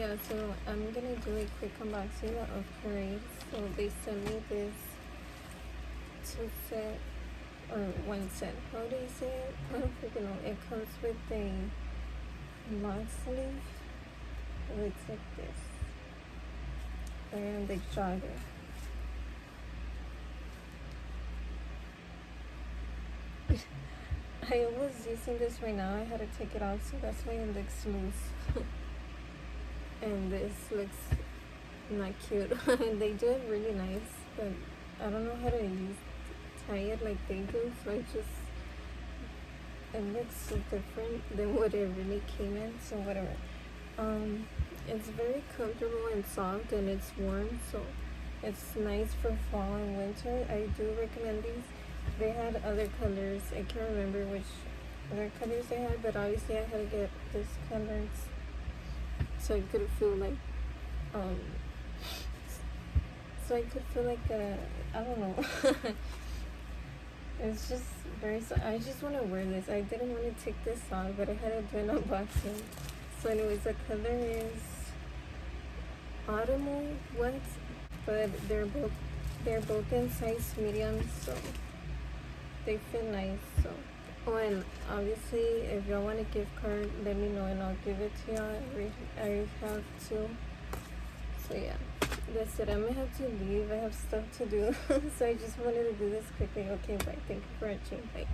yeah, so I'm gonna do a quick unboxing of Parade. So they sent me this 2 set or 1 set. How do you say it? I don't freaking know. It comes with a long sleeve. It looks like this. And the jogger. I was using this right now. I had to take it off, so that's why it looks loose. And this looks not cute. They do it really nice, but I don't know how to tie it like they do, so it looks so different than what it really came in, so whatever. It's very comfortable and soft, and it's warm, so it's nice for fall and winter. I do recommend these. They had other colors. I can't remember which other colors they had, but obviously I had to get this color so I could feel like I don't know. It's just very, I just want to wear this. I didn't want to take this off, but I had to do an unboxing. So anyways, the color is Autumnal, but they're both in size medium, so they fit nice. So, oh, and obviously if y'all want a gift card, let me know and I'll give it to y'all. I have two. So yeah, that's it. I'm gonna have to leave. I have stuff to do. So I just wanted to do this quickly. Okay, bye. Thank you for watching. Bye.